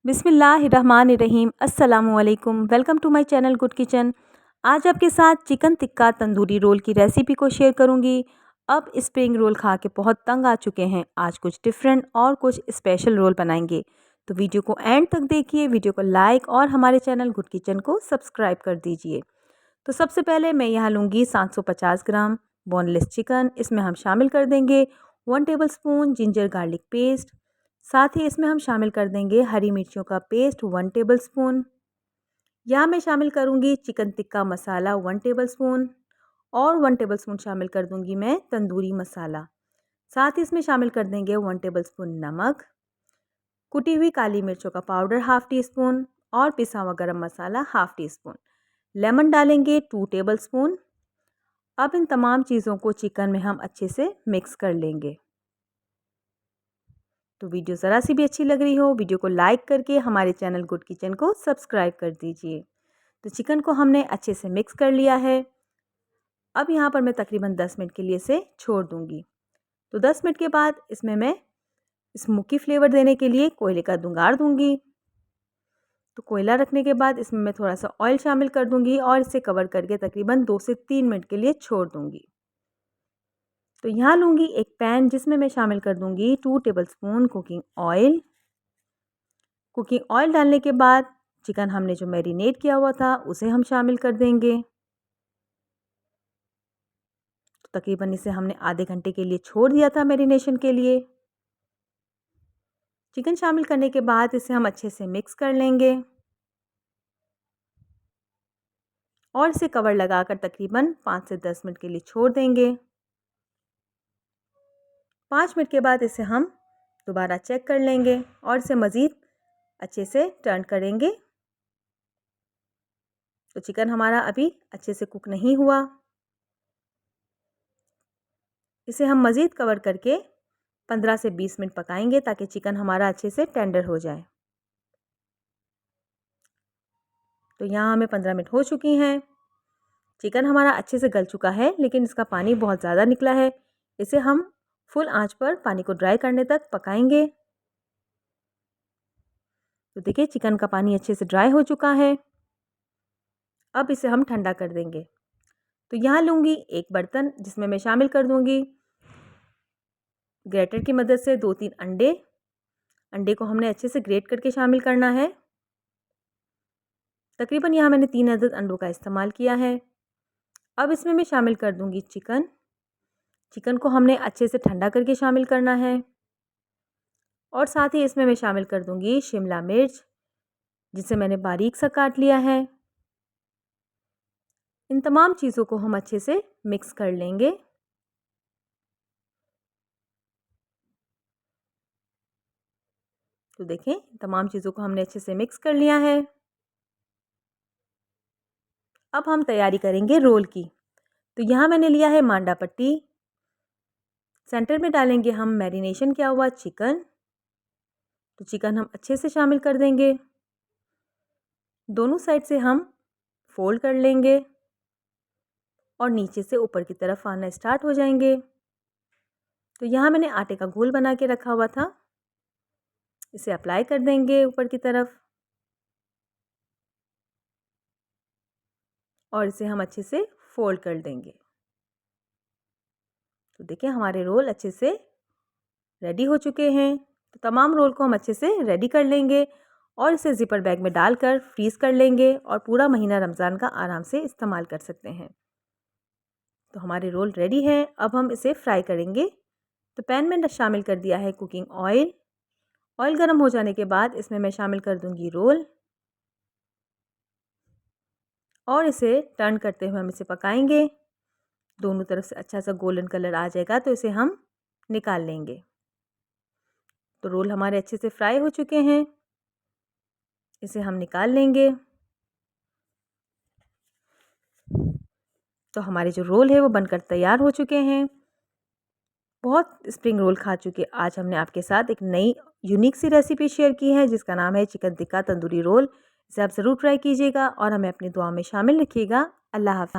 बिस्मिल्लाहिर्रहमानिर्रहीम। अस्सलामुअलैकुम। Welcome to my channel good kitchen. आज आपके साथ चिकन टिक्का तंदूरी रोल की रेसिपी को शेयर करूंगी। अब स्प्रिंग रोल खा के बहुत तंग आ चुके हैं, आज कुछ डिफरेंट और कुछ स्पेशल रोल बनाएंगे। तो वीडियो को एंड तक देखिए, वीडियो को लाइक और हमारे चैनल गुड किचन को सब्सक्राइब कर दीजिए। तो सबसे पहले मैं यहाँ लूँगी 750 ग्राम बोनलेस चिकन। इसमें हम शामिल कर देंगे 1 टेबलस्पून जिंजर गार्लिक पेस्ट। साथ ही इसमें हम शामिल कर देंगे हरी मिर्चियों का पेस्ट 1 टेबलस्पून। यहाँ मैं शामिल करूँगी चिकन टिक्का मसाला 1 टेबलस्पून और 1 टेबलस्पून शामिल कर दूँगी मैं तंदूरी मसाला। साथ ही इसमें शामिल कर देंगे 1 टेबलस्पून नमक, कुटी हुई काली मिर्चों का पाउडर हाफ़ टी स्पून और पिसा हुआ गरम मसाला हाफ़ टी स्पून। लेमन डालेंगे 2 टेबलस्पून। अब इन तमाम चीज़ों को चिकन में हम अच्छे से मिक्स कर लेंगे। तो वीडियो ज़रा सी भी अच्छी लग रही हो, वीडियो को लाइक करके हमारे चैनल गुड किचन को सब्सक्राइब कर दीजिए। तो चिकन को हमने अच्छे से मिक्स कर लिया है। अब यहाँ पर मैं तकरीबन 10 मिनट के लिए इसे छोड़ दूँगी। तो 10 मिनट के बाद इसमें मैं स्मोकी फ्लेवर देने के लिए कोयले का दुंगार दूँगी। तो कोयला रखने के बाद इसमें मैं थोड़ा सा ऑयल शामिल कर दूँगी और इसे कवर करके तकरीबन 2 से 3 मिनट के लिए छोड़ दूँगी। तो यहाँ लूँगी एक पैन जिसमें मैं शामिल कर दूँगी 2 tablespoon cooking oil. Cooking oil डालने के बाद चिकन हमने जो मैरिनेट किया हुआ था उसे हम शामिल कर देंगे। तो तकरीबन इसे हमने आधे घंटे के लिए छोड़ दिया था मैरिनेशन के लिए। चिकन शामिल करने के बाद इसे हम अच्छे से मिक्स कर लेंगे और इसे कवर लगाकर तकरीबन 5 से 10 मिनट के लिए छोड़ देंगे। 5 मिनट के बाद इसे हम दोबारा चेक कर लेंगे और इसे मज़ीद अच्छे से टर्न करेंगे। तो चिकन हमारा अभी अच्छे से कुक नहीं हुआ, इसे हम मज़ीद कवर करके 15 से 20 मिनट पकाएंगे ताकि चिकन हमारा अच्छे से टेंडर हो जाए। तो यहाँ हमें 15 मिनट हो चुकी हैं। चिकन हमारा अच्छे से गल चुका है, लेकिन इसका पानी बहुत ज़्यादा निकला है। इसे हम फुल आंच पर पानी को ड्राई करने तक पकाएंगे। तो देखिए चिकन का पानी अच्छे से ड्राई हो चुका है। अब इसे हम ठंडा कर देंगे। तो यहाँ लूँगी एक बर्तन जिसमें मैं शामिल कर दूँगी ग्रेटर की मदद से 2-3 अंडे। अंडे को हमने अच्छे से ग्रेट करके शामिल करना है। तकरीबन यहाँ मैंने 3 अदद अंडों का इस्तेमाल किया है। अब इसमें मैं शामिल कर दूँगी चिकन। चिकन को हमने अच्छे से ठंडा करके शामिल करना है और साथ ही इसमें मैं शामिल कर दूँगी शिमला मिर्च जिसे मैंने बारीक सा काट लिया है। इन तमाम चीज़ों को हम अच्छे से मिक्स कर लेंगे। तो देखें तमाम चीज़ों को हमने अच्छे से मिक्स कर लिया है। अब हम तैयारी करेंगे रोल की। तो यहाँ मैंने लिया है मांडा पट्टी। सेंटर में डालेंगे हम मैरिनेशन किया हुआ चिकन। तो चिकन हम अच्छे से शामिल कर देंगे। दोनों साइड से हम फोल्ड कर लेंगे और नीचे से ऊपर की तरफ आना स्टार्ट हो जाएंगे। तो यहाँ मैंने आटे का घोल बना के रखा हुआ था, इसे अप्लाई कर देंगे ऊपर की तरफ और इसे हम अच्छे से फोल्ड कर देंगे। तो देखिए हमारे रोल अच्छे से रेडी हो चुके हैं। तो तमाम रोल को हम अच्छे से रेडी कर लेंगे और इसे ज़िपर बैग में डालकर फ्रीज़ कर लेंगे और पूरा महीना रमज़ान का आराम से इस्तेमाल कर सकते हैं। तो हमारे रोल रेडी हैं। अब हम इसे फ्राई करेंगे। तो पैन में शामिल कर दिया है कुकिंग ऑयल। ऑयल गर्म हो जाने के बाद इसमें मैं शामिल कर दूंगी रोल और इसे टर्न करते हुए हम इसे पकाएंगे। दोनों तरफ से अच्छा सा गोल्डन कलर आ जाएगा तो इसे हम निकाल लेंगे। तो रोल हमारे अच्छे से फ्राई हो चुके हैं, इसे हम निकाल लेंगे। तो हमारे जो रोल है वो बनकर तैयार हो चुके हैं। बहुत स्प्रिंग रोल खा चुके, आज हमने आपके साथ एक नई यूनिक सी रेसिपी शेयर की है जिसका नाम है चिकन टिक्का तंदूरी रोल। इसे आप ज़रूर ट्राई कीजिएगा और हमें अपनी दुआ में शामिल रखिएगा। अल्लाह हाफ़िज़।